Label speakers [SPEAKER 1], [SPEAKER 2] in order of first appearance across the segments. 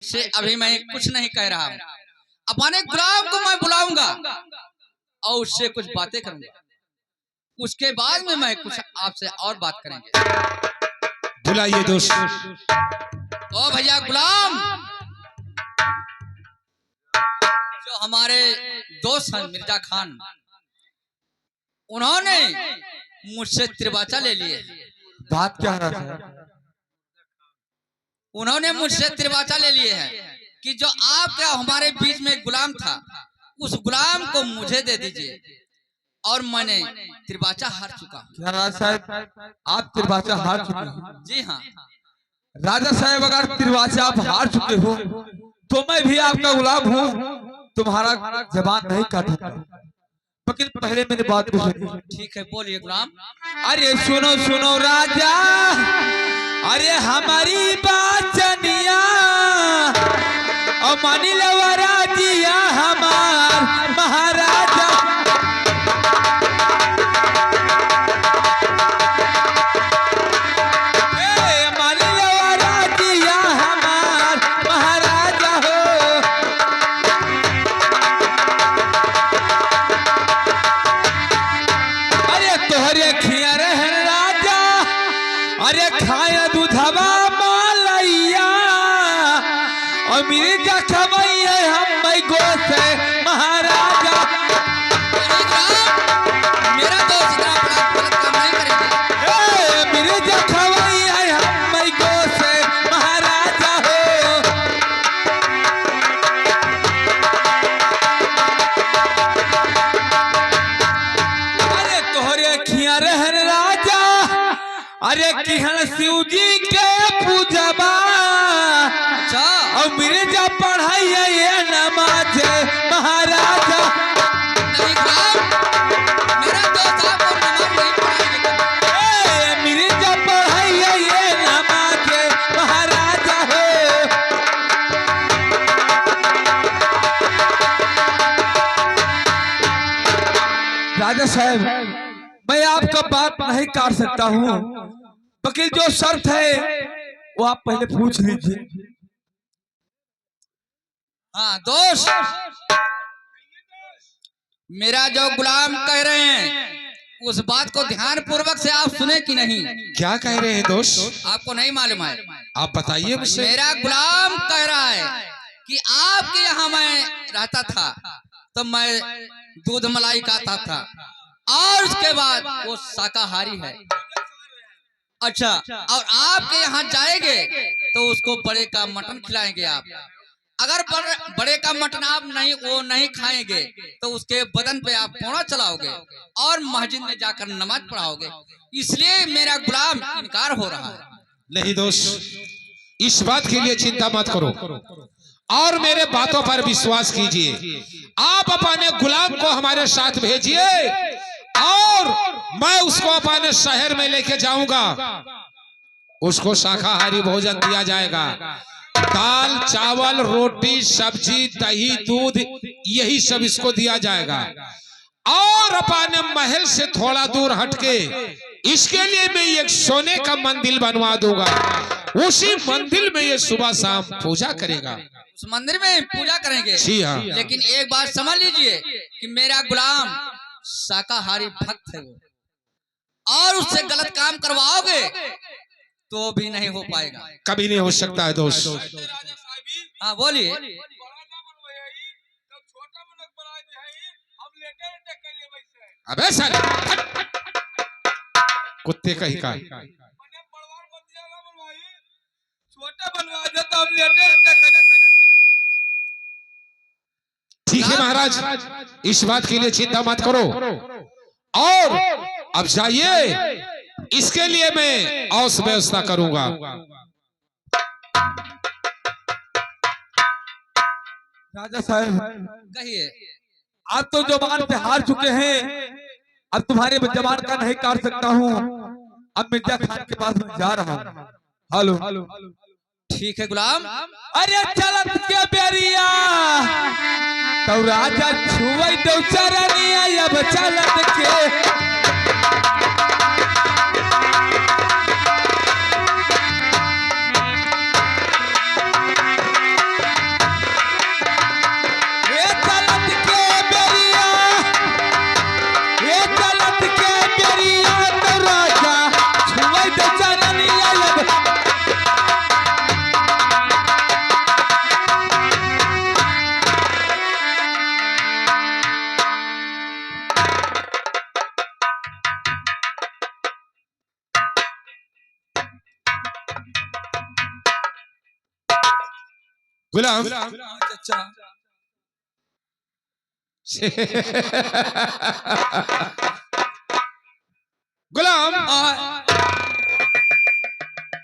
[SPEAKER 1] से अभी मैं कुछ नहीं कह रहा हूँ। अपने गुलाम को मैं बुलाऊंगा और उससे कुछ बातें करूंगा। उसके बाद में मैं कुछ आपसे और बात करेंगे।
[SPEAKER 2] बुलाइए दोस्त।
[SPEAKER 1] ओ भैया गुलाम, जो हमारे दोस्त हैं मिर्जा खान, उन्होंने मुझसे त्रिवाचा ले लिए।
[SPEAKER 3] बात क्या है?
[SPEAKER 1] उन्होंने मुझसे त्रिवाचा ले लिए हैं कि जो आपका हमारे बीच में गुलाम था, उस गुलाम को मुझे दे दीजिए और मैंने त्रिवाचा हार चुका हूँ।
[SPEAKER 3] क्या राजा साहब, आप त्रिवाचा हार चुके हैं?
[SPEAKER 1] जी हाँ
[SPEAKER 3] राजा साहब, अगर त्रिवाचा आप हार चुके हो तो मैं भी आपका गुलाम हूँ, तुम्हारा जबान नहीं काटूंगा। लेकिन पहले मेरी बात को सुनिए।
[SPEAKER 1] ठीक है, बोलिए गुलाम।
[SPEAKER 3] अरे सुनो सुनो राजा, अरे हमारी बात जनिया और मानी लो राजिया हमार महाराजा। मानी लो राजिया हमार महाराजा हो। अरे तोहरे खिया रहे राजा, अरे खाया दूधवा मालैया और मिर्जा खवैया हम गोस महाराजा।
[SPEAKER 1] मेरा दोस्त इतना बड़ा गलत काम नहीं करेंगे।
[SPEAKER 3] मिर्जा खवैया हम गोस महाराजा हो। अरे तोहरे खिया रहन राजा, अरे किहन शिव जी के पूजबा
[SPEAKER 1] अच्छा,
[SPEAKER 3] और मिर्जा पढ़ाइए ये नमाज महाराजा।
[SPEAKER 1] नहीं गुलाम, मेरा दोस्त आपको नमाज नहीं पढ़ाएंगे।
[SPEAKER 3] मिर्जा पढ़ाइए ये नमाज महाराजा हो। राजा साहब, मैं आपका बात नहीं काट सकता हूँ, वकील जो शर्त है वो आप पहले पूछ लीजिए।
[SPEAKER 1] हाँ दोस्त, मेरा जो गुलाम कह रहे हैं उस बात को ध्यान पूर्वक से आप सुने कि नहीं?
[SPEAKER 2] क्या कह रहे हैं दोस्त?
[SPEAKER 1] आपको नहीं मालूम है?
[SPEAKER 2] आप बताइए मुझसे।
[SPEAKER 1] मेरा गुलाम कह रहा है कि आपके यहाँ मैं रहता था तो मैं दूध मलाई खाता था और उसके बाद वो शाकाहारी है। अच्छा, और आपके यहाँ जाएंगे तो उसको बड़े का मटन खिलाएंगे आप। अगर बड़े का मटन आप नहीं खाएंगे तो उसके बदन पे आप पोड़ा चलाओगे और मस्जिद में जाकर नमाज पढ़ाओगे। इसलिए मेरा गुलाम इनकार हो रहा है।
[SPEAKER 2] नहीं दोस्त, इस बात के लिए चिंता मत करो और मेरे बातों पर विश्वास कीजिए। आप अपने गुलाम को हमारे साथ भेजिए और मैं उसको अपने शहर में लेके जाऊंगा। उसको शाकाहारी भोजन दिया जाएगा। दाल चावल रोटी सब्जी दही दूध यही सब इसको दिया जाएगा। और अपने महल से थोड़ा दूर हटके इसके लिए मैं एक सोने का मंदिर बनवा दूंगा। उसी मंदिर में ये सुबह शाम पूजा करेगा।
[SPEAKER 1] उस मंदिर में पूजा करेंगे?
[SPEAKER 2] जी हाँ।
[SPEAKER 1] लेकिन एक बात समझ लीजिए कि मेरा गुलाम शाकाहारी भक्त है वो, और उससे गलत काम करवाओगे तो भी नहीं हो पाएगा।
[SPEAKER 2] कभी नहीं हो सकता है दोस्त।
[SPEAKER 1] हाँ बोलिए।
[SPEAKER 2] अबे साले कुत्ते का ही का। ठीक है महाराज, इस बात के लिए चिंता मत करो और अब जाइए, इसके लिए मैं और व्यवस्था करूंगा।
[SPEAKER 3] राजा साहब,
[SPEAKER 1] कहिए।
[SPEAKER 3] आप तो जबान पे हार चुके हैं, अब तुम्हारे जबान का नहीं काट सकता हूँ। अब मिर्जा खान के पास मैं जा रहा हूँ। हेलो,
[SPEAKER 1] ठीक है गुलाम।
[SPEAKER 3] अरे चलत के बेरिया तो राजा छुई दो चरनिया, अब चलत के
[SPEAKER 2] गुलाम
[SPEAKER 3] चाचा
[SPEAKER 2] गुलाम,
[SPEAKER 3] हाँ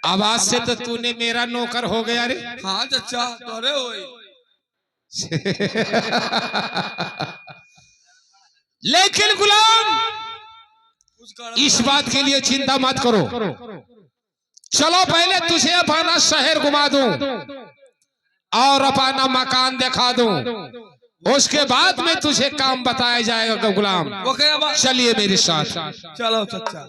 [SPEAKER 2] आवाज से तो तूने मेरा नौकर हो गया रे।
[SPEAKER 3] हाँ चाचा तोरे होई।
[SPEAKER 2] लेकिन गुलाम, इस बात के लिए चिंता मत करो। चलो पहले तुझे अपना शहर घुमा दूं और अपना मकान दिखा दूं, उसके बाद में तुझे काम बताया जाएगा गुलाम। चलिए मेरे साथ।
[SPEAKER 3] चलो चाचा।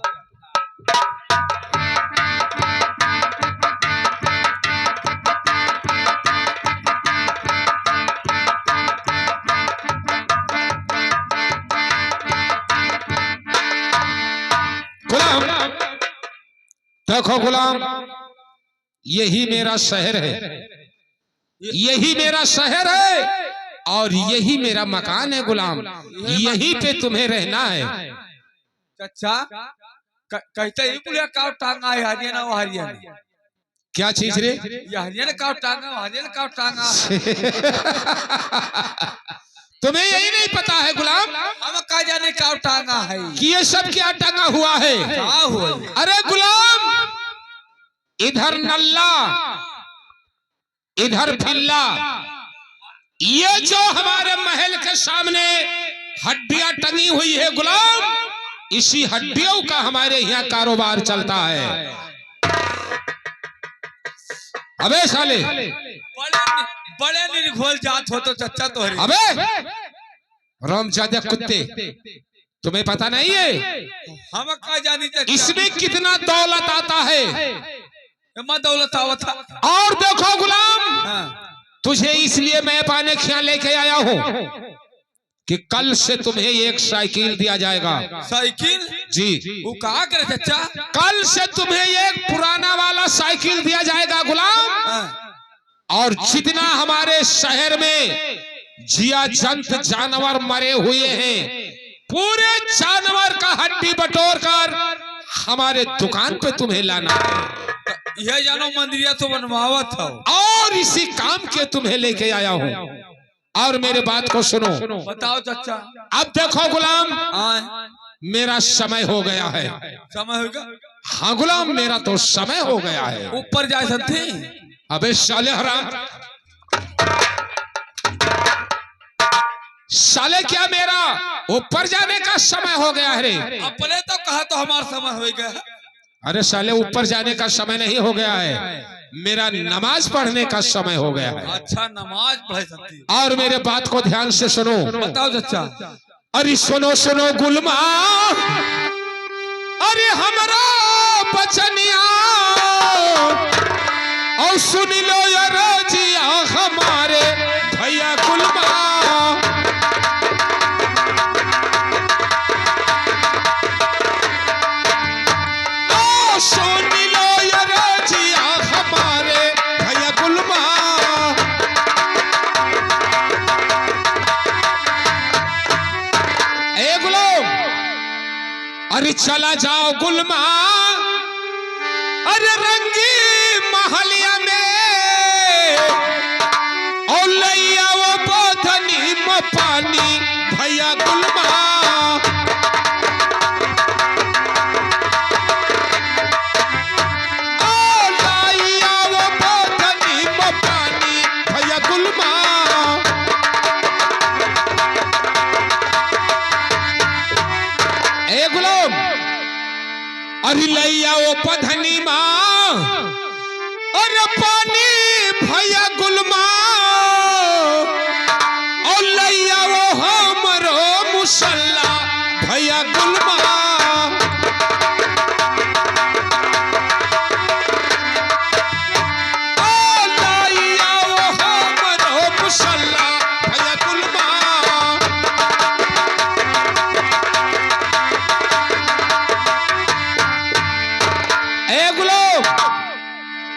[SPEAKER 2] गुलाम देखो गुलाम, यही मेरा शहर है, यही मेरा शहर है और यही मेरा मकान है गुलाम। यहीं पे तुम्हें रहना है।
[SPEAKER 3] चाचा कहते ही पुलिया काव टांगा है हरियाणा वो हरियाणा।
[SPEAKER 2] क्या चीज रे?
[SPEAKER 3] ये हरियाणा काव टांगा हरियाणा काव टांगा।
[SPEAKER 2] तुम्हें यही नहीं पता है गुलाम?
[SPEAKER 3] हम का जाने काव टांगा है
[SPEAKER 2] कि ये सब क्या टंगा हुआ है?
[SPEAKER 3] क्या हुआ?
[SPEAKER 2] अरे गुलाम, इधर नल्ला इधर फिल्ला, ये जो हमारे महल के सामने हड्डियां टंगी हुई है गुलाम, इसी हड्डियों का हमारे यहाँ कारोबार चलता है। अबे साले,
[SPEAKER 3] बड़े निर्घोल जात हो तो चाचा तो है।
[SPEAKER 2] अबे रामजादा कुत्ते, तुम्हें पता नहीं है
[SPEAKER 3] हम का जानी चाचा
[SPEAKER 2] इसमें कितना दौलत आता है?
[SPEAKER 3] मैं दौलत आवत था।
[SPEAKER 2] और देखो गुलाम,
[SPEAKER 3] हाँ।
[SPEAKER 2] तुझे इसलिए मैं पाने ख्याल लेके आया हूँ कि कल से तुम्हें एक साइकिल दिया जाएगा।
[SPEAKER 3] साइकिल?
[SPEAKER 2] जी।
[SPEAKER 3] वो कहा करे चाचा?
[SPEAKER 2] कल से तुम्हें एक पुराना वाला साइकिल दिया जाएगा गुलाम।
[SPEAKER 3] हाँ।
[SPEAKER 2] और जितना हमारे शहर में जिया जंत जानवर मरे हुए हैं, पूरे जानवर का हड्डी बटोर कर हमारे दुकान पे तुम्हें लाना है।
[SPEAKER 3] यह जानो मंदिरिया तो बनवावत था
[SPEAKER 2] और इसी काम के तुम्हें लेके आया हूँ। और मेरे बात को सुनो।
[SPEAKER 3] बताओ चाचा।
[SPEAKER 2] अब देखो गुलाम,
[SPEAKER 3] हाँ।
[SPEAKER 2] मेरा समय हो गया है।
[SPEAKER 3] समय होगा?
[SPEAKER 2] हाँ गुलाम, मेरा तो समय हो गया है।
[SPEAKER 3] ऊपर जा सकते?
[SPEAKER 2] अबे साले हराम, साले क्या मेरा ऊपर जाने का समय हो गया है रे?
[SPEAKER 3] अपने तो कहा तो हमारा समय हो गया।
[SPEAKER 2] अरे साले, ऊपर जाने का समय नहीं हो गया है, मेरा नमाज पढ़ने का समय हो गया है।
[SPEAKER 3] अच्छा, नमाज पढ़ सकती।
[SPEAKER 2] और मेरे बात को ध्यान से सुनो।
[SPEAKER 3] बताओ चाचा।
[SPEAKER 2] अरे सुनो सुनो गुलमा, अरे हमारा बचनिया और सुन लो यार जिया हमारे भैया गुलमा। सुन लो यार जिया हमारे भैया गुलमा। ए गुलाम, अरे चला जाओ गुलमा, अरे रंगी महलिया में और लैया वो बोधनी में पानी भैया गुलमा। अरे लैया वो पधनी माँ अरे पानी भैया गुलमा और लैया वो हमरो मुसल्ला भैया गुलमा। लैया वो हमरो मुसल्ला भैया गुलमा।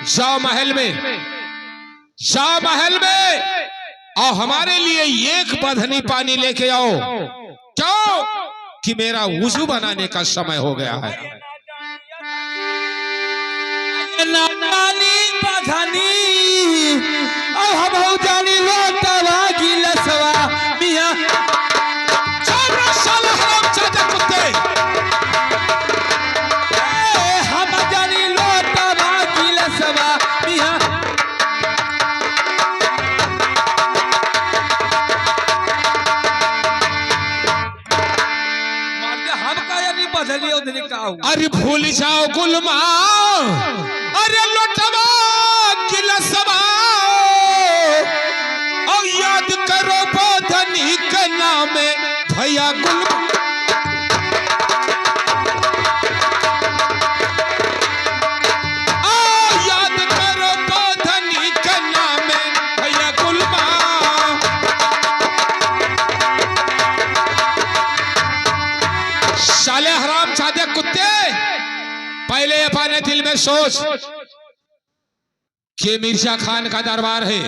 [SPEAKER 2] शाह महल में, शाह महल में और हमारे लिए एक बधनी पानी लेके आओ। क्यों? कि मेरा वुजू बनाने का समय हो गया है।
[SPEAKER 3] नानी बधनी अब हम हुआ?
[SPEAKER 2] अरे भूल जाओ गुलमा, अरे लुटवा गिलसवा, और याद करो बोधनी का नाम भैया गुलमा। याद करो बोधनी का नाम भैया गुलमा। साले हराम जादे कुत्ते, पहले अपने दिल में सोच कि मिर्जा खान का दरबार है,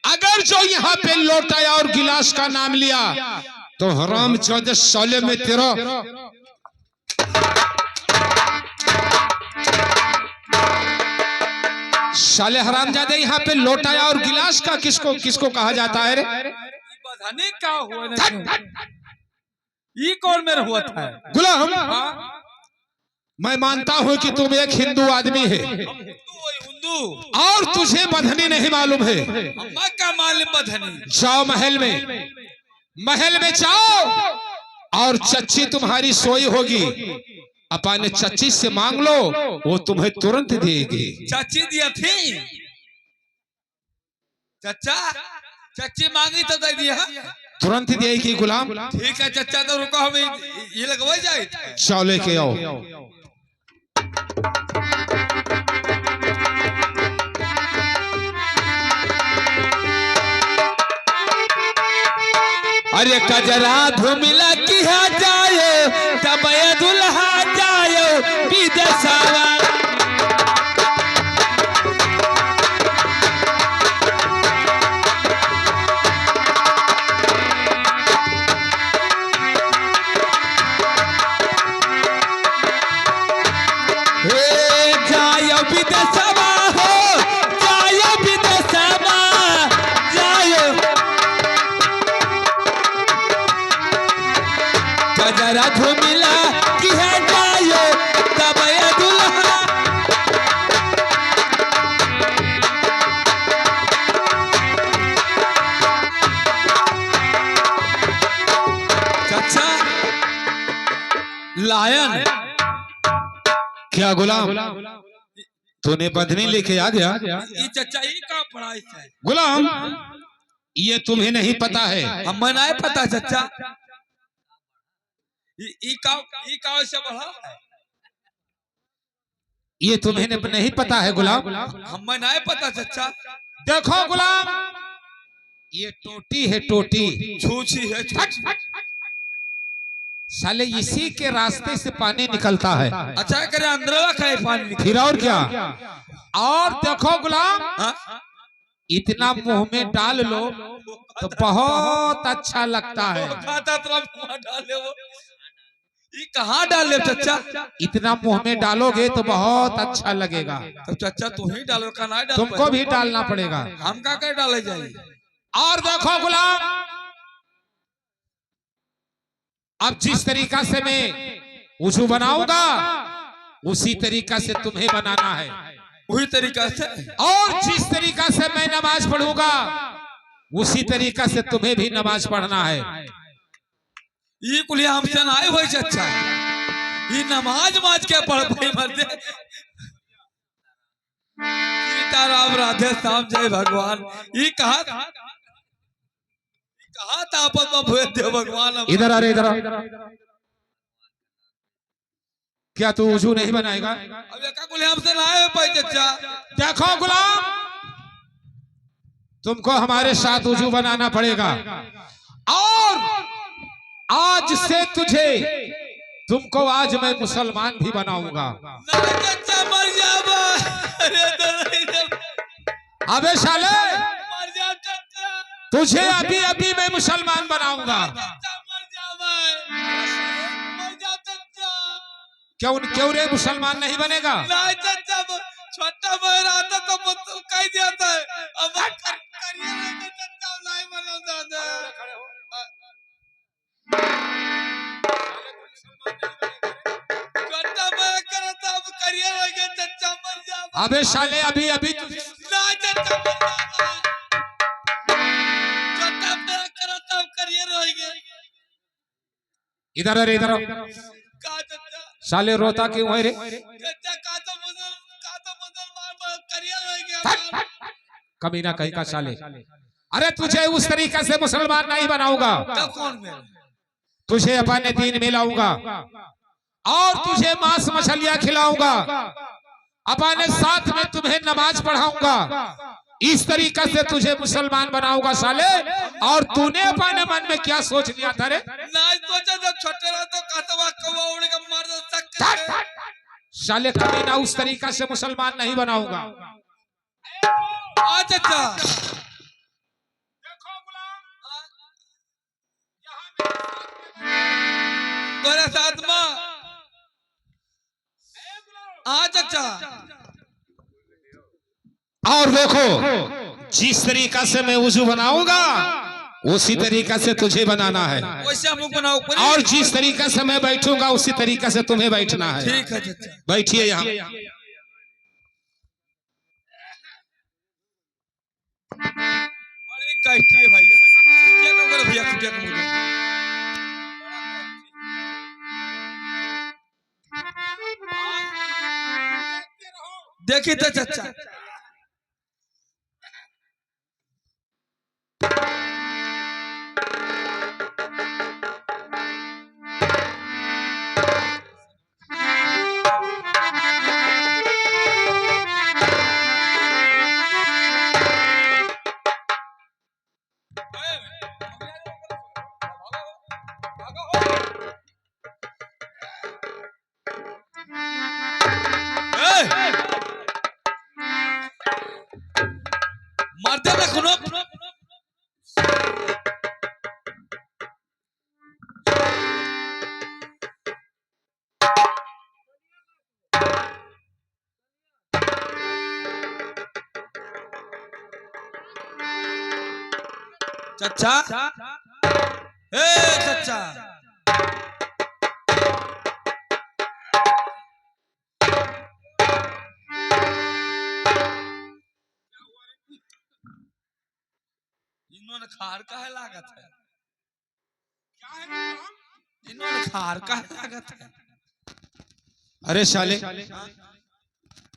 [SPEAKER 2] अगर जो यहाँ पे लोटा और गिलास का नाम लिया तो हराम चौदह साले में तेरा साले हराम जादे यहाँ पे लोटा और गिलास का किसको किसको कहा जाता है रे?
[SPEAKER 3] बधाने का हुआ ना, ये कौन मेरा हुआ था?
[SPEAKER 2] गुलाम, मैं मानता हूँ कि तुम एक हिंदू आदमी है
[SPEAKER 3] हिंदू
[SPEAKER 2] और तुझे बधनी नहीं मालूम है।
[SPEAKER 3] अम्मा का मालूम बधनी।
[SPEAKER 2] जाओ महल में जाओ और चच्ची तुम्हारी सोई होगी, अपने चच्ची से मांग लो, वो तुम्हें तुरंत देगी।
[SPEAKER 3] चाची दिया थी चचा, चच्ची मांगी तो दे दिया,
[SPEAKER 2] तुरंत देगी गुलाम।
[SPEAKER 3] ठीक है चचा, तो रुको हम ये लगवा जाए।
[SPEAKER 2] जाओ लेके आओ।
[SPEAKER 3] अरे कजरा धुमिला किया जाए तब ये दुल्हा जाए विदेशवा। धुमिला की है जायो तब ये दुल्हा। चाचा लायन
[SPEAKER 2] क्या गुलाम, तूने बधनी लेके आ गया?
[SPEAKER 3] ये चचा ये का पढ़ाई है
[SPEAKER 2] गुलाम, ये तुम्हें नहीं पता है?
[SPEAKER 3] हमें नहीं पता चचा। ई से बढ़ा है,
[SPEAKER 2] ये तुम्हें नहीं पता है गुलाम?
[SPEAKER 3] हमें नहीं पता चचा।
[SPEAKER 2] देखो गुलाम, ये टोटी है, टोटी
[SPEAKER 3] छूछी है छूछी।
[SPEAKER 2] साले इसी के रास्ते से पानी निकलता है।
[SPEAKER 3] अच्छा करे अंदर खाए पानी
[SPEAKER 2] फिर और क्या? और देखो गुलाम,
[SPEAKER 3] हा?
[SPEAKER 2] इतना मुंह में डाल लो तो बहुत अच्छा लगता है।
[SPEAKER 3] ये कहाँ डाले चचा?
[SPEAKER 2] इतना मुंह में डालोगे तो बहुत अच्छा लगेगा।
[SPEAKER 3] तो चचा तू ही डालो का ना डाल,
[SPEAKER 2] तुमको भी डालना पड़ेगा।
[SPEAKER 3] हम का कर डाले जाए।
[SPEAKER 2] और देखो गुलाम, अब जिस तरीका से मैं वुजू बनाऊंगा उसी तरीका से तुम्हें बनाना है,
[SPEAKER 3] वही तरीका से।
[SPEAKER 2] और जिस तरीका से मैं नमाज पढ़ूंगा उसी तरीका से तुम्हें भी नमाज पढ़ना है।
[SPEAKER 3] ये कुलिया हमसे ना आए हुए चचा, ये नमाज माज के पढ़ पाई मरते। सीताराम राधे श्याम जय भगवान, ये कहा था आपस में भेज दे भगवान।
[SPEAKER 2] इधर आ रे, इधर आ। क्या तू वुजू नहीं बनाएगा?
[SPEAKER 3] अब ये का कुलिया हमसे ना आए हुए चचा।
[SPEAKER 2] देखो गुलाम, तुमको हमारे साथ वुजू बनाना पड़ेगा, और आज से तुमको आज मैं मुसलमान भी बनाऊंगा।
[SPEAKER 3] चचा मर जाबा।
[SPEAKER 2] अबे साले,
[SPEAKER 3] मर जा चचा,
[SPEAKER 2] तुझे अभी अभी मैं मुसलमान बनाऊंगा।
[SPEAKER 3] मर जा चचा।
[SPEAKER 2] क्यों रे मुसलमान नहीं बनेगा?
[SPEAKER 3] नहीं चचा, छोटा भाई आता तो मुझको कह दिया था, अब करिए ना चचा, नहीं बना दादा। छोटा भाई करता अब करिए ना चचा, मर जा।
[SPEAKER 2] अबे साले, अभी अभी
[SPEAKER 3] नहीं चचा, मर जा। छोटा भाई करता अब करिए रहेंगे।
[SPEAKER 2] इधर अरे इधर
[SPEAKER 3] का चचा?
[SPEAKER 2] साले रोता क्यों है रे?
[SPEAKER 3] चाचा का तो मुसलमान करिया नहीं गया।
[SPEAKER 2] कमीना कहीं का साले। अरे तुझे उस तरीका से मुसलमान नहीं बनाऊंगा।
[SPEAKER 3] तब कौन में?
[SPEAKER 2] तुझे अपने दीन में लाऊंगा और तुझे मांस मछलियां खिलाऊंगा, अपने साथ में तुम्हें नमाज पढ़ाऊंगा। इस तरीका से तुझे मुसलमान बनाऊंगा साले। और तूने अपने मन में क्या सोच लिया था रे?
[SPEAKER 3] नहीं सोचा, जब छोटे रहा तो कहता कौवा उड़ के मार दो सकते।
[SPEAKER 2] साले कमीना उस तरीका से मुसलमान नहीं बनाऊंगा।
[SPEAKER 3] चाचा तेरे साथ में चाचा।
[SPEAKER 2] और देखो, जिस तरीका से मैं वुजू बनाऊंगा उसी तरीका से तुझे बनाना है,
[SPEAKER 3] वैसे हम बनाओ।
[SPEAKER 2] और जिस तरीका से मैं बैठूंगा उसी तरीका से तुम्हें बैठना है।
[SPEAKER 3] ठीक है चाचा,
[SPEAKER 2] बैठिए यहाँ।
[SPEAKER 3] बड़ी कष्टी है भैया। क्या करो भैया, क्या करो? देखिए तो चाचा, मरते ना सुनो। चाचा, ए चाचा, इन्होंने खार का है लागत है। इन्होंने खार का है लागत है।
[SPEAKER 2] अरे साले,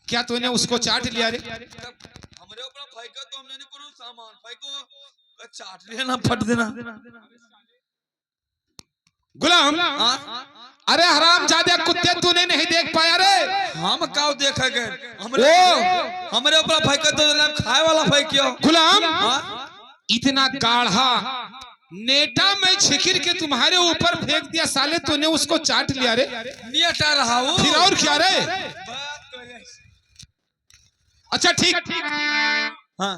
[SPEAKER 2] क्या तूने उसको चाट लिया रे?
[SPEAKER 3] हमरे ऊपर फेंको तो हमने नहीं करो सामान फेंको, चाट लेना फट देना।
[SPEAKER 2] गुलाम, अरे हरामजादे कुत्ते, तूने नहीं देख पाया रे?
[SPEAKER 3] हम काव देखे गए? हमरे ऊपर फेंको तो खाए वाला फेंकियो।
[SPEAKER 2] गुलाम, इतना गाढ़ा नेटा में छिकिर के तुम्हारे ऊपर फेंक दिया साले, तूने उसको चाट लिया रे?
[SPEAKER 3] नेटा रहा हूँ।
[SPEAKER 2] फिर और क्या रे? अच्छा ठीक।
[SPEAKER 3] हाँ,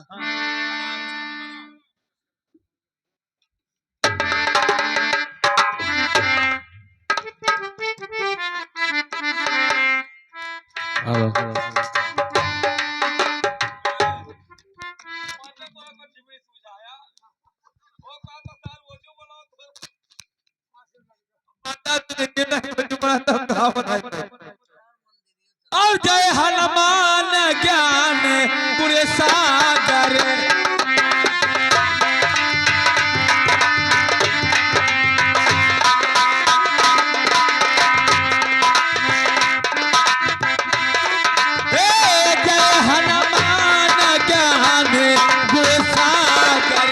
[SPEAKER 3] और जय हनुमान ज्ञान गुण सागर। जय हनुमान ज्ञान गुण सागर।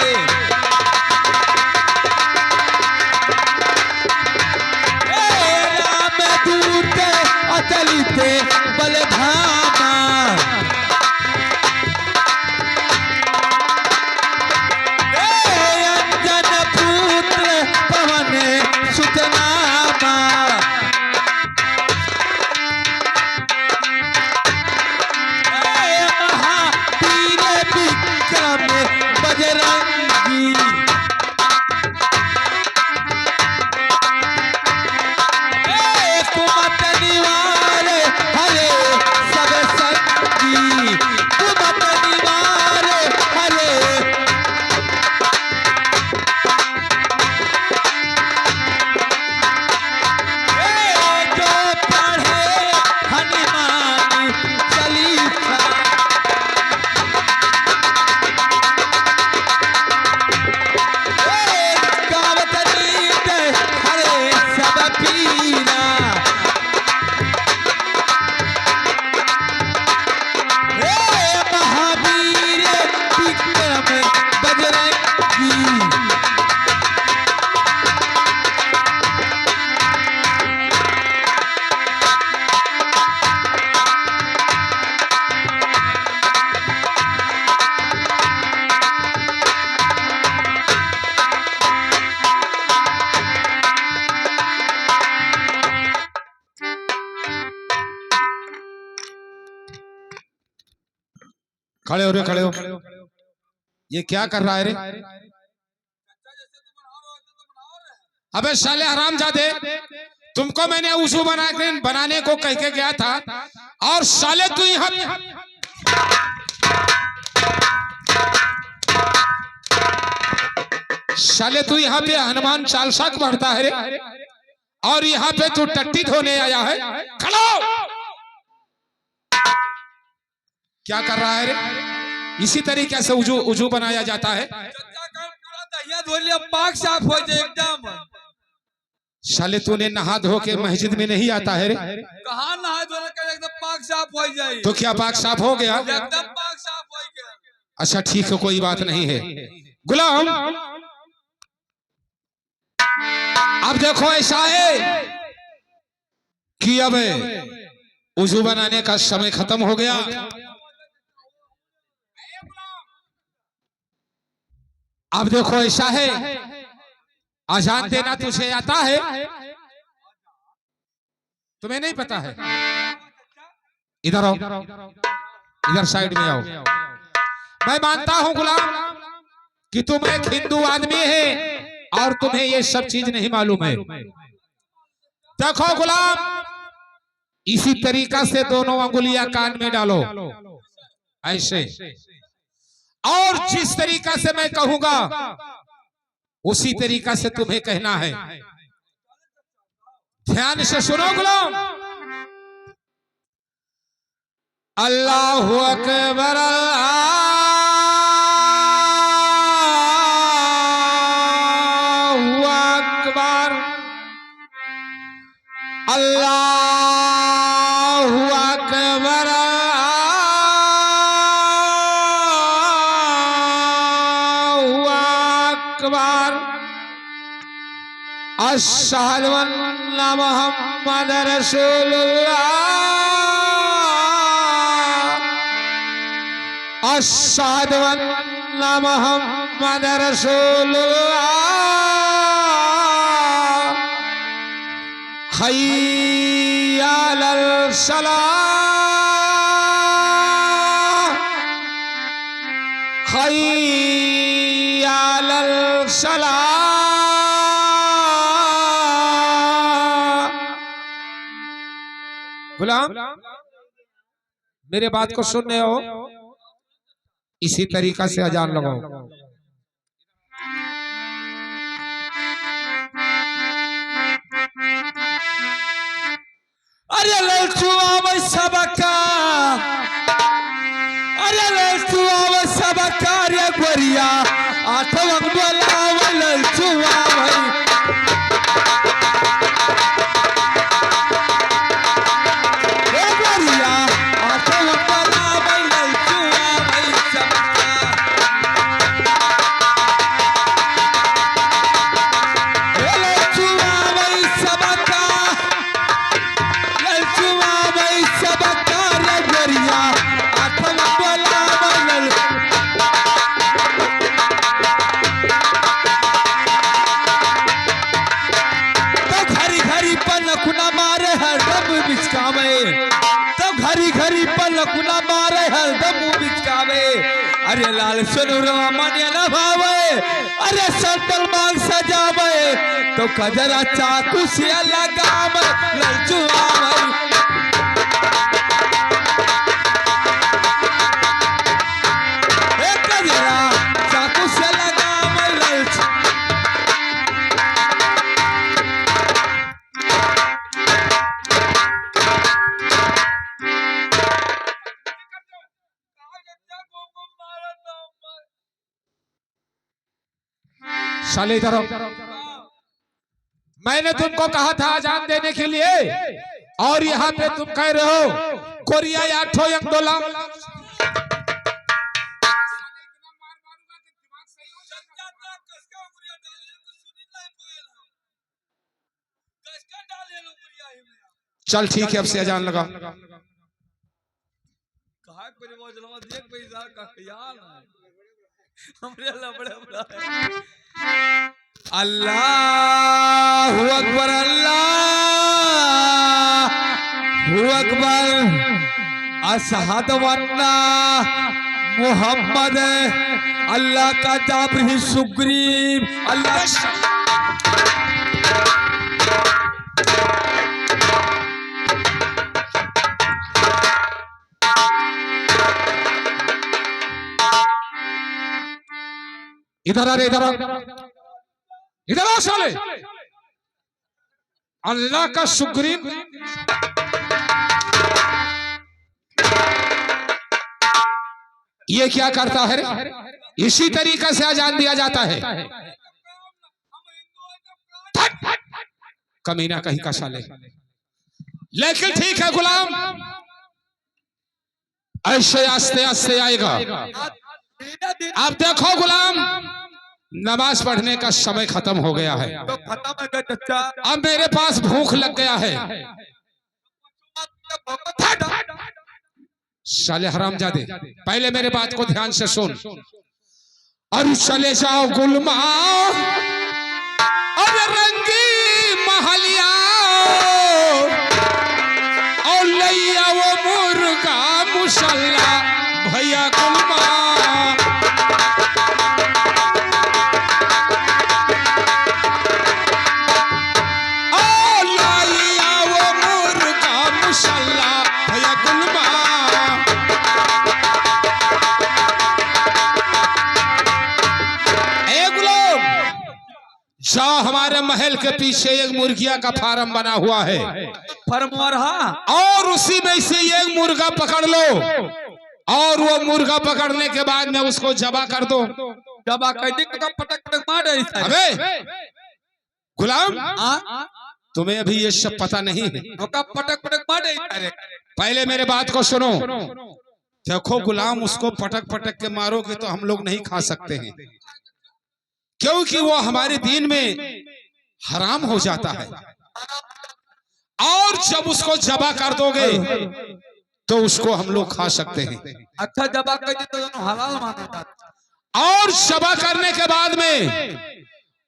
[SPEAKER 3] राम दूत अचलित बलधामा। अंजन पुत्र पवन सुत नामा। महावीर विक्रम बजरंगी। कुमत निवार हरे सब संगी। कुमत निवार हरे। जो पढ़े हनुमान चालीसा।
[SPEAKER 2] खड़े हो रे, खड़े हो। ये क्या कर रहा है रे? अबे साले हरामजादे, तुमको मैंने वुजू बनाने को कह के गया था, और साले तू यहाँ पे हनुमान चालीसा पढ़ता है रे, और यहाँ पे तू टट्टी धोने आया है। खड़ा हो। क्या कर रहा है रे? इसी तरीके से वुजू बनाया जाता है।
[SPEAKER 3] पाक साफ हो जाए एकदम।
[SPEAKER 2] साले तूने नहा धो के मस्जिद में नहीं आता है रे?
[SPEAKER 3] कहाँ नहा धो के एकदम पाक साफ हो जाए?
[SPEAKER 2] तो क्या पाक साफ हो गया?
[SPEAKER 3] एकदम पाक साफ हो गया।
[SPEAKER 2] अच्छा ठीक है, कोई बात नहीं है। गुलाम, अब देखो ऐसा है कि अब वुजू बनाने का समय खत्म हो गया। अब देखो ऐसा है, अजान देना तुझे आता है? तुम्हें नहीं पता है? इधर आओ, इधर साइड में आओ। मैं मानता हूं गुलाम कि तुम एक हिंदू आदमी है और तुम्हें ये सब चीज नहीं मालूम है। देखो गुलाम, इसी तरीका से दोनों अंगुलियां कान में डालो, ऐसे, और जिस तरीका से मैं कहूंगा उसी तरीका से तुम्हें कहना है। ध्यान से सुनो गुलाम। अल्लाहु अकबर, अल्लाहु अकबर, अल्लाहु अकबर, अश्हदु अन्ना मुहम्मद रसूलुल्लाह, अश्हदु अन्ना मुहम्मद रसूलुल्लाह, हय्या अलल सलाह, हय्या अलल सलाह। गुलाम, मेरे बात को सुन रहे हो? इसी तरीका से अजान लगाओ।
[SPEAKER 3] अरे ललचुआ सबका, अरे ललचुआ सबका रे गोरिया, आठवं बोला ललचुआ भाई। अरे लाल सुनुरवा मन न भावे, अरे संतल मांग सजावे, तो कजरा चाकू से लगावे ललचुआ भाई। कजरा चाकू से लगावे ललचुआ।
[SPEAKER 2] साले इधर आओ। मैंने तुमको कहा था अजान देने के लिए, और यहाँ पे तुम कह रहे हो कोरिया या ठो यंगडोला। चल ठीक है, अब से अजान लगा।
[SPEAKER 3] अल्लाहु अकबर, अल्लाहु अकबर, अशहदु अन्ना मोहम्मद अल्लाह का जाबरी सुग्रीव अल्लाह
[SPEAKER 2] इधर आ रे, इधर आ, इधर आ साले। अल्लाह का सुग्रीव ये क्या करता है रे? इसी तरीके से अजान दिया जाता है। कमीना कहीं का साले। लेकिन ठीक है गुलाम, ऐसे आस्ते आस्ते आएगा। अब देखो गुलाम, नमाज पढ़ने का समय खत्म हो गया है।
[SPEAKER 3] तो खत्म है क्या चचा?
[SPEAKER 2] अब मेरे पास भूख लग गया है। साले हरामजादे, पहले मेरे बात को ध्यान से सुन। और चले जाओ गुलमा, और रंगी महलिया, और लैया वो मुर्गा मुसल्ला भैया गुलमा। जाओ, हमारे महल के पीछे एक मुर्गिया का फार्म बना हुआ है, और उसी में से एक मुर्गा पकड़ लो, और वो मुर्गा पकड़ने के बाद में उसको जबा कर दो।
[SPEAKER 3] जबा कर दे तो पटक पटक मार रही है।
[SPEAKER 2] अबे गुलाम, तुम्हें अभी ये सब पता नहीं है।
[SPEAKER 3] पटक पटक मार रही है।
[SPEAKER 2] पहले मेरे बात को सुनो। देखो गुलाम, उसको पटक पटक के मारोगे तो हम लोग नहीं खा सकते हैं, क्योंकि वो हमारे दीन में हराम हो जाता है। और जब उसको जबा कर दोगे तो उसको हम लोग खा सकते हैं।
[SPEAKER 3] अच्छा, जबा कर दे तो हलाल माना जाता।
[SPEAKER 2] और जबा करने के बाद में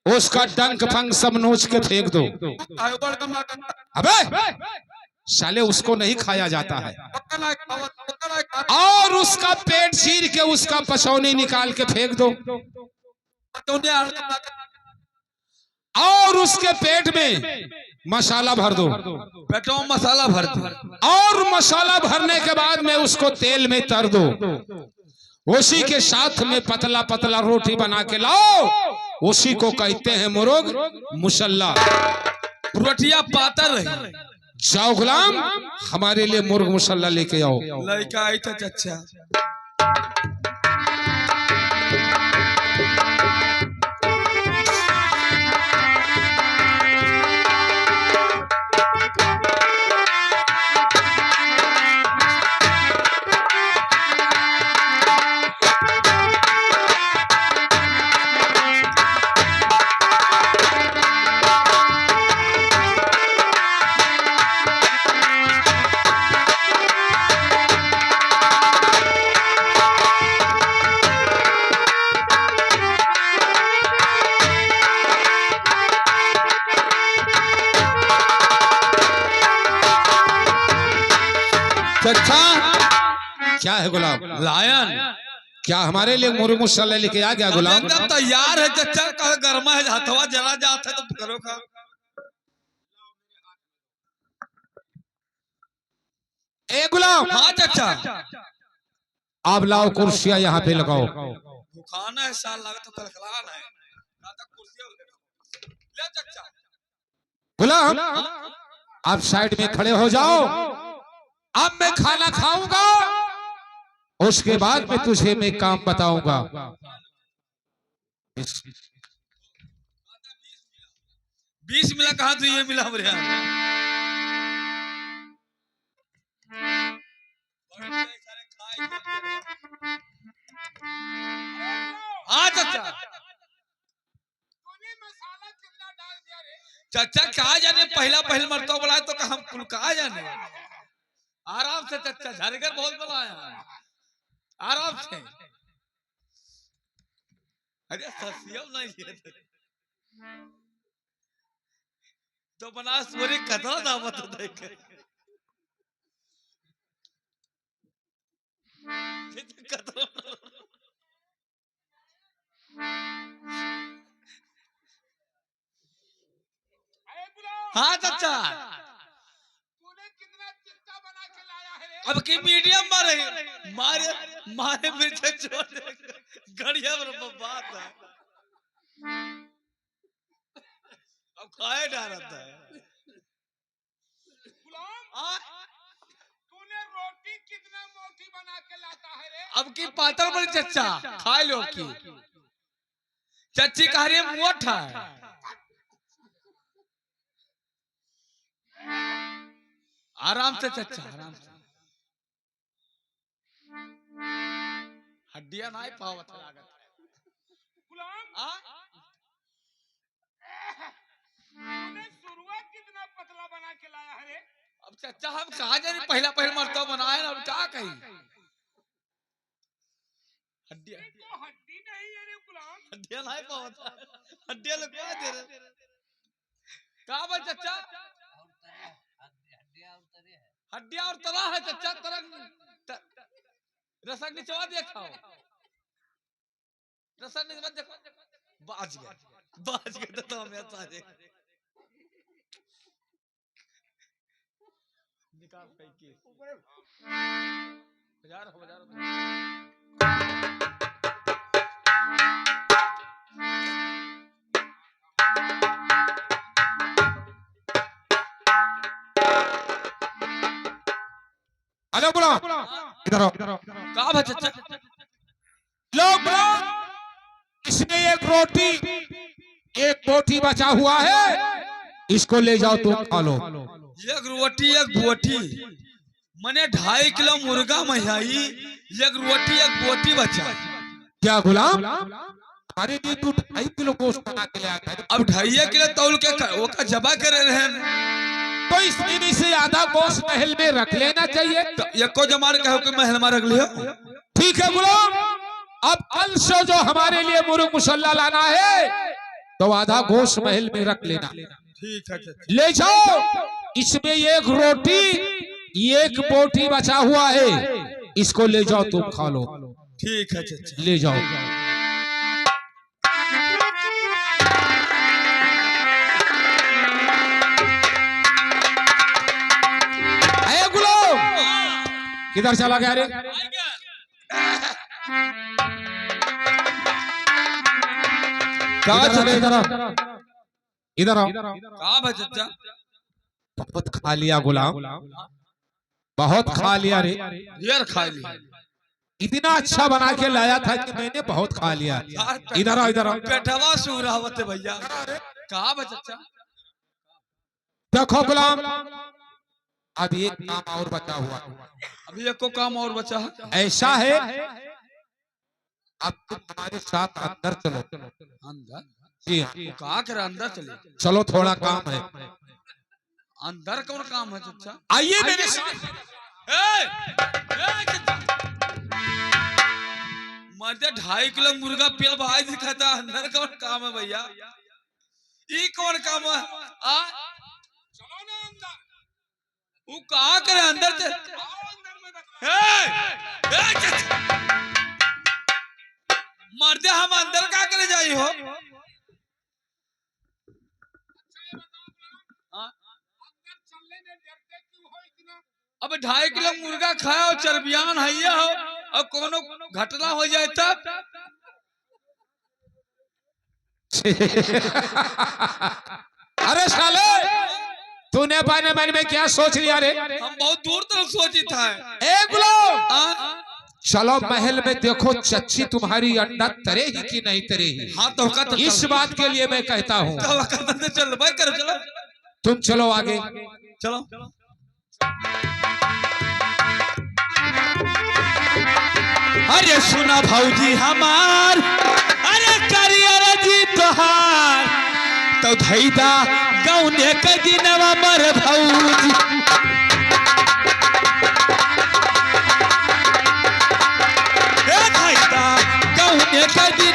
[SPEAKER 2] उसका डंक फंक सब नोच के फेंक दो। अबे साले, उसको नहीं खाया जाता है। और उसका पेट चीर के उसका पसौनी निकाल के फेंक दो, और उसके पेट में मसाला भर दो।
[SPEAKER 3] पेटों में मसाला भर दो,
[SPEAKER 2] और मसाला भरने के बाद में उसको तेल में तर दो। उसी के साथ में पतला पतला रोटी बना के लाओ, उसी को कहते हैं मुर्ग मुसल्ला।
[SPEAKER 3] रोटियां पातर रही।
[SPEAKER 2] जाओ गुलाम, हमारे लिए मुर्ग मुसल्ला लेके आओ।
[SPEAKER 3] लड़का आई था चचा। चचा
[SPEAKER 2] क्या है गुलाम?
[SPEAKER 3] लायन
[SPEAKER 2] क्या हमारे लिए मुर्ग मुसल्ला लेके आ गया गुलाम?
[SPEAKER 3] एकदम तैयार है चचा। कल गर्मा है, हथवा जला जाता है तो करो का।
[SPEAKER 2] ए गुलाम,
[SPEAKER 3] हाँ चचा।
[SPEAKER 2] आप लाओ कुर्सियां यहाँ पे लगाओ।
[SPEAKER 3] खाना है साल लगा तो कलखलाना है। ले चचा।
[SPEAKER 2] गुलाम, आप साइड में खड़े हो जाओ। अब मैं खाना खाऊंगा, उसके बाद में तुझे मैं काम बताऊंगा।
[SPEAKER 3] 20 मिला कहा तो ये मिला हमारे यहाँ। हाँ चचा। चचा कहा जाने, पहला पहल मरतबा बुलाया तो हम कुल कहा जाने। आराम से चचा, झरगर बहुत बुलाया, आराम से। अरे ससियम नहीं है तो बना सोरे कथा दावत देखे। हाँ चाचा,
[SPEAKER 2] तूने कितना चिट्टा बना के लाया है रे?
[SPEAKER 3] अब की मीडियम मारे मारे मारे मिर्च छोड़ दे गड़िया बात है। अब खाए डालता है।
[SPEAKER 2] गुलाम, तूने रोटी कितना मोटी बना के लाता है रे?
[SPEAKER 3] अब की पातर बड़ी चच्चा खाए लो की चच्ची कह रही है मोटा है। आराम से चच्चा आराम से, हड्डियां नहीं पावत लागत।
[SPEAKER 2] गुलाम, तूने शुरुआत कितना पतला बना के लाया है रे?
[SPEAKER 3] अब चच्चा हम कहा जाए पहला मरतबा बनाए ना, अब क्या कही हड्डियां
[SPEAKER 2] ये तो हड्डी नहीं है रे गुलाम।
[SPEAKER 3] हड्डियां नहीं पावत, हड्डियां लगवा दे रहे कहा बा चच्चा? हड्डियां और तला है चच्चा, तरंग रसक निचवा देखाओ, रसक निचवा देखो, बाज गए तो हमें सारे निकाल कई केस हजार हो हजार।
[SPEAKER 2] अरे गुलाम, इधर आओ।
[SPEAKER 3] कहा बा चच्चा?
[SPEAKER 2] लो गुलाम, इसमें एक रोटी एक बोटी बचा हुआ है, इसको ले जाओ तुम खा लो।
[SPEAKER 3] एक रोटी एक बोटी मने 2.5 किलो मुर्गा महियाई, एक रोटी एक बोटी बचा।
[SPEAKER 2] क्या गुलाम, अरे जी तू 2.5 किलो गोश्त बना के ले आता है,
[SPEAKER 3] अब 2.5 किलो तौल के वो का जबा करे रहे
[SPEAKER 2] तो इसमें से आधा गोश्त महल में रख लेना चाहिए।
[SPEAKER 3] तो एको जमार कहो कि महल में रख लियो।
[SPEAKER 2] ठीक है गुलाम, अब कल से जो हमारे लिए मुर्ग मुसल्ला लाना है तो आधा गोश्त महल में रख लेना।
[SPEAKER 3] ठीक है चच्चा।
[SPEAKER 2] ले जाओ, इसमें एक रोटी एक बोटी बचा हुआ है, इसको ले जाओ तुम खा लो।
[SPEAKER 3] ठीक है चच्चा।
[SPEAKER 2] ले जाओ। अरे गुलाम, किधर चला गया रे?
[SPEAKER 3] कहा चले
[SPEAKER 2] इधर आओ, इधर आओ।
[SPEAKER 3] कहा बा चच्चा?
[SPEAKER 2] बहुत खा लिया गुलाम, बहुत खा लिया रे।
[SPEAKER 3] यार खा ली
[SPEAKER 2] इतना अच्छा बना के लाया था कि मैंने बहुत खा लिया। इधर आओ, इधर आओ।
[SPEAKER 3] पेटवा सुरावत है भैया। कहा बा चच्चा?
[SPEAKER 2] देखो गुलाम, अब एक काम और बचा हुआ है।
[SPEAKER 3] अभी एको काम और बचा है।
[SPEAKER 2] ऐसा है, अब तुम हमारे साथ अंदर चलो।
[SPEAKER 3] अंदर?
[SPEAKER 2] जी हाँ,
[SPEAKER 3] कहा करे अंदर चले?
[SPEAKER 2] चलो थोड़ा काम है।
[SPEAKER 3] अंदर कौन काम है चच्चा?
[SPEAKER 2] आइए मेरे साथ।
[SPEAKER 3] मर्दे 2.5 किलो मुर्गा पेल भाई दिखाता, अंदर कौन काम है भैया? ये कौन काम है? चलो ना अंदर। वो कहा करे अंदर से? मर्दे हम अंदर क्या करे जाई हो? अब 2.5 किलो मुर्गा खाया और चर्बियान है हो, और कोनो घटना हो जाए तब?
[SPEAKER 2] अरे साले, तूने अपने मन में क्या सोच लिया रे?
[SPEAKER 3] हम बहुत दूर तक सोची था।
[SPEAKER 2] ए गुलाम, चलो महल में देखो चच्ची तुम्हारी अंडा तरेगी कि नहीं तरेगी।
[SPEAKER 3] हाँ तो
[SPEAKER 2] इस बात के लिए मैं कहता हूँ
[SPEAKER 3] चलो भाई करो, चलो
[SPEAKER 2] तुम चलो आगे।
[SPEAKER 3] चलो। अरे सुना भौजी हमार, अरे करियर जी तोहार तो धैदा गौने के दिनवा मर भौजी। ए धैदा गौने के दिन